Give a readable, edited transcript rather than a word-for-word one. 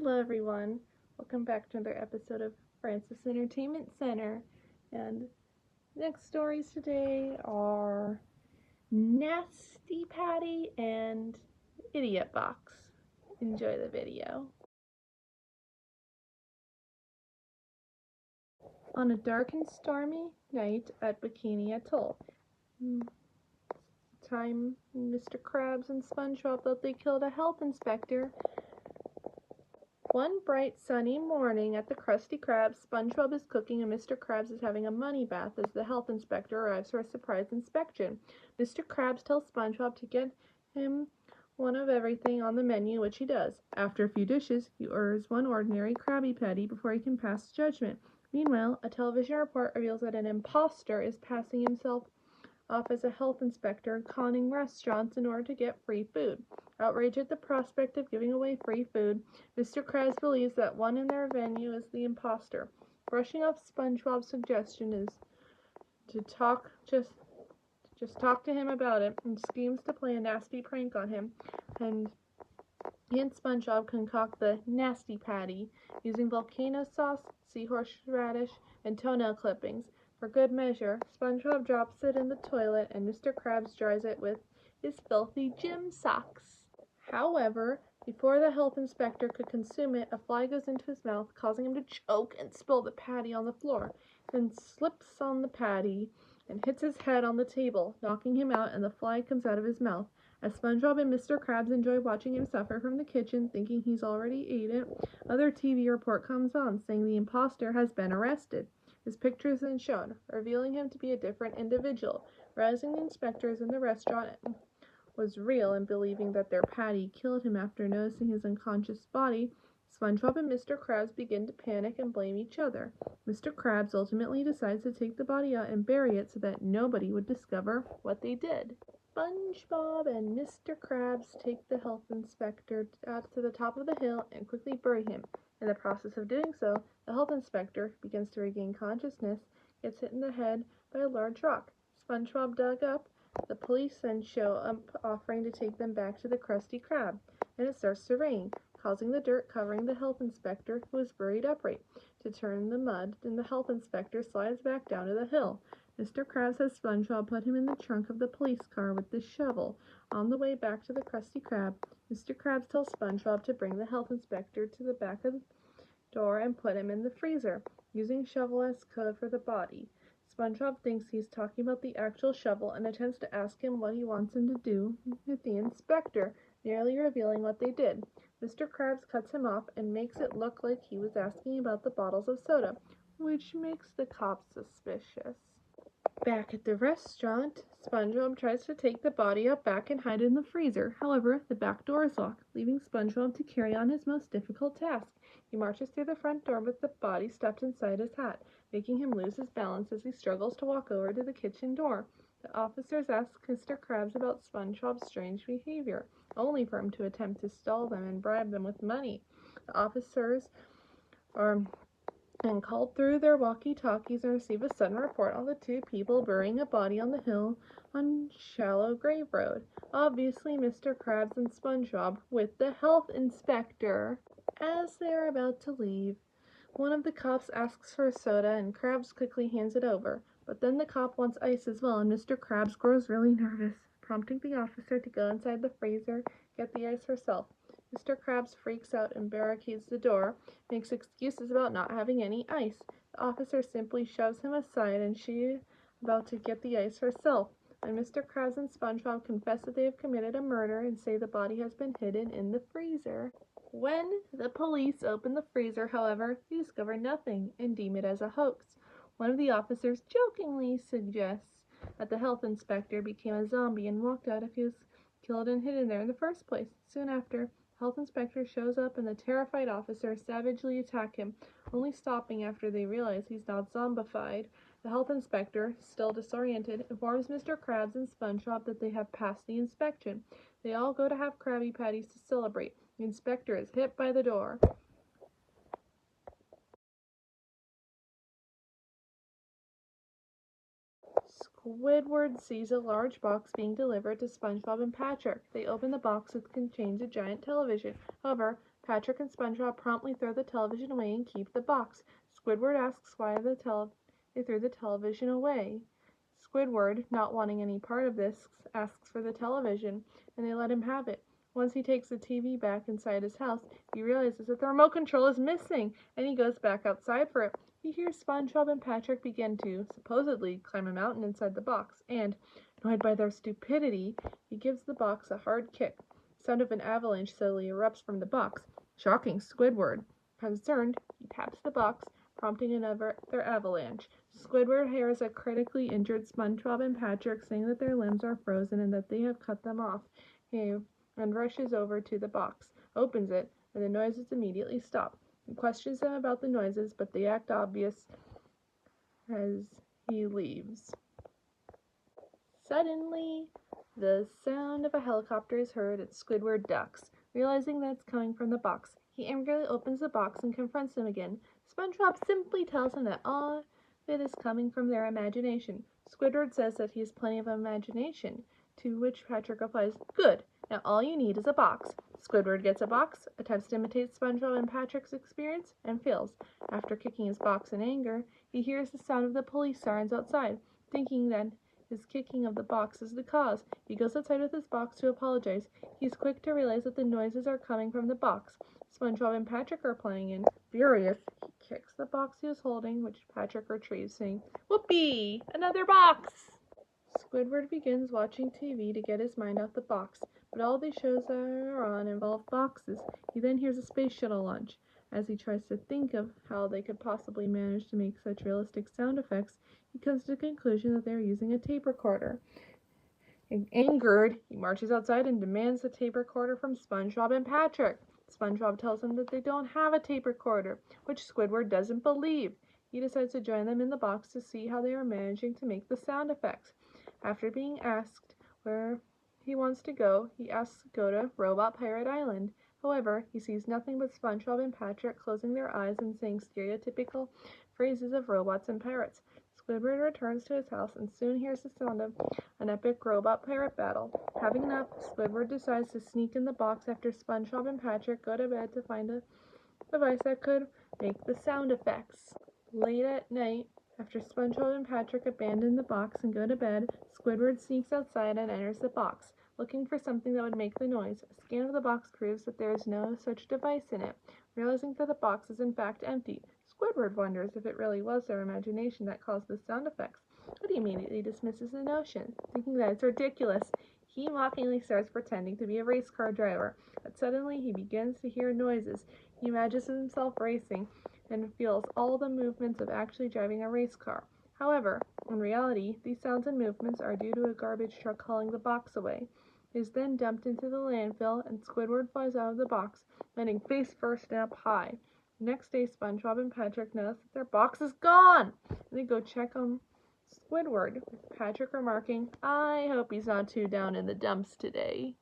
Hello everyone, welcome back to another episode of Francis Entertainment Center. And next stories today are Nasty Patty and Idiot Box. Enjoy the video. On a dark and stormy night at Bikini Atoll, time Mr. Krabs and SpongeBob thought they killed a health inspector. One bright sunny morning at the Krusty Krab, SpongeBob is cooking and Mr. Krabs is having a money bath as the health inspector arrives for a surprise inspection. Mr. Krabs tells SpongeBob to get him one of everything on the menu, which he does. After a few dishes, he orders one ordinary Krabby Patty before he can pass judgment. Meanwhile, a television report reveals that an imposter is passing himself off as a health inspector and conning restaurants in order to get free food. Outraged at the prospect of giving away free food, Mr. Krabs believes that one in their venue is the imposter. Brushing off SpongeBob's suggestion is to talk to him about it, and schemes to play a nasty prank on him. And he and SpongeBob concoct the Nasty Patty using volcano sauce, seahorse radish, and toenail clippings. For good measure, SpongeBob drops it in the toilet, and Mr. Krabs dries it with his filthy gym socks. However, before the health inspector could consume it, a fly goes into his mouth, causing him to choke and spill the patty on the floor, then slips on the patty and hits his head on the table, knocking him out, and the fly comes out of his mouth. As SpongeBob and Mr. Krabs enjoy watching him suffer from the kitchen, thinking he's already ate it, another TV report comes on, saying the imposter has been arrested. His picture is then shown, revealing him to be a different individual. Rousing the inspectors in the restaurant was real and believing that their patty killed him after noticing his unconscious body, SpongeBob and Mr. Krabs begin to panic and blame each other. Mr. Krabs ultimately decides to take the body out and bury it so that nobody would discover what they did. SpongeBob and Mr. Krabs take the health inspector out to the top of the hill and quickly bury him. In the process of doing so, the health inspector begins to regain consciousness, gets hit in the head by a large rock. SpongeBob dug up. The police then show up, offering to take them back to the Krusty Krab, and it starts to rain, causing the dirt covering the health inspector, who is buried upright, to turn the mud, and the health inspector slides back down to the hill. Mr. Krabs has SpongeBob put him in the trunk of the police car with the shovel. On the way back to the Krusty Krab, Mr. Krabs tells SpongeBob to bring the health inspector to the back of the door and put him in the freezer, using shovel as code for the body. SpongeBob thinks he's talking about the actual shovel and attempts to ask him what he wants him to do with the inspector, nearly revealing what they did. Mr. Krabs cuts him off and makes it look like he was asking about the bottles of soda, which makes the cops suspicious. Back at the restaurant, SpongeBob tries to take the body out back and hide it in the freezer. However, the back door is locked, leaving SpongeBob to carry on his most difficult task. He marches through the front door with the body stuffed inside his hat, making him lose his balance as he struggles to walk over to the kitchen door. The officers ask Mr. Krabs about SpongeBob's strange behavior, only for him to attempt to stall them and bribe them with money. The officers are called through their walkie-talkies and receive a sudden report on the two people burying a body on the hill on Shallow Grave Road. Obviously, Mr. Krabs and SpongeBob with the health inspector. As they are about to leave, one of the cops asks for a soda and Krabs quickly hands it over. But then the cop wants ice as well, and Mr. Krabs grows really nervous, prompting the officer to go inside the freezer, get the ice herself. Mr. Krabs freaks out and barricades the door, makes excuses about not having any ice. The officer simply shoves him aside, and she is about to get the ice herself. And Mr. Krabs and SpongeBob confess that they have committed a murder and say the body has been hidden in the freezer. When the police open the freezer, however, they discover nothing and deem it as a hoax. One of the officers jokingly suggests that the health inspector became a zombie and walked out if he was killed and hidden there in the first place. Soon after, the health inspector shows up and the terrified officers savagely attack him, only stopping after they realize he's not zombified. The health inspector, still disoriented, informs Mr. Krabs and SpongeBob that they have passed the inspection. They all go to have Krabby Patties to celebrate. The inspector is hit by the door. Squidward sees a large box being delivered to SpongeBob and Patrick. They open the box, which contains a giant television. However, Patrick and SpongeBob promptly throw the television away and keep the box. Squidward asks why they threw the television away. Squidward, not wanting any part of this, asks for the television, and they let him have it. Once he takes the TV back inside his house, he realizes that the remote control is missing, and he goes back outside for it. He hears SpongeBob and Patrick begin to, supposedly, climb a mountain inside the box, and, annoyed by their stupidity, he gives the box a hard kick. The sound of an avalanche suddenly erupts from the box, shocking Squidward. Concerned, he taps the box, prompting another avalanche. Squidward hears a critically injured SpongeBob and Patrick saying that their limbs are frozen and that they have cut them off. He rushes over to the box, opens it, and the noises immediately stop. He questions them about the noises, but they act obvious as he leaves. Suddenly, the sound of a helicopter is heard and Squidward ducks. Realizing that it's coming from the box, he angrily opens the box and confronts them again. SpongeBob simply tells him that all of it is coming from their imagination. Squidward says that he has plenty of imagination, to which Patrick replies, "Good, now all you need is a box." Squidward gets a box, attempts to imitate SpongeBob and Patrick's experience, and fails. After kicking his box in anger, he hears the sound of the police sirens outside. Thinking that his kicking of the box is the cause, he goes outside with his box to apologize. He's quick to realize that the noises are coming from the box. SpongeBob and Patrick are playing in. Furious, he kicks the box he was holding, which Patrick retrieves, saying, "Whoopee! Another box!" Squidward begins watching TV to get his mind off the box, but all the shows that are on involve boxes. He then hears a space shuttle launch. As he tries to think of how they could possibly manage to make such realistic sound effects, he comes to the conclusion that they are using a tape recorder. Angered, he marches outside and demands the tape recorder from SpongeBob and Patrick. SpongeBob tells him that they don't have a tape recorder, which Squidward doesn't believe. He decides to join them in the box to see how they are managing to make the sound effects. After being asked where he wants to go, he asks to go to Robot Pirate Island. However, he sees nothing but SpongeBob and Patrick closing their eyes and saying stereotypical phrases of robots and pirates. Squidward returns to his house and soon hears the sound of an epic robot pirate battle. Having enough, Squidward decides to sneak in the box after SpongeBob and Patrick go to bed to find a device that could make the sound effects. Late at night, after SpongeBob and Patrick abandon the box and go to bed, Squidward sneaks outside and enters the box, looking for something that would make the noise. A scan of the box proves that there is no such device in it. Realizing that the box is in fact empty, Squidward wonders if it really was their imagination that caused the sound effects, but he immediately dismisses the notion, thinking that it's ridiculous. He mockingly starts pretending to be a race car driver, but suddenly he begins to hear noises. He imagines himself racing and feels all the movements of actually driving a race car. However, in reality, these sounds and movements are due to a garbage truck hauling the box away. It is then dumped into the landfill, and Squidward flies out of the box, landing face first and up high. The next day, SpongeBob and Patrick notice that their box is gone, and they go check on Squidward, with Patrick remarking, "I hope he's not too down in the dumps today."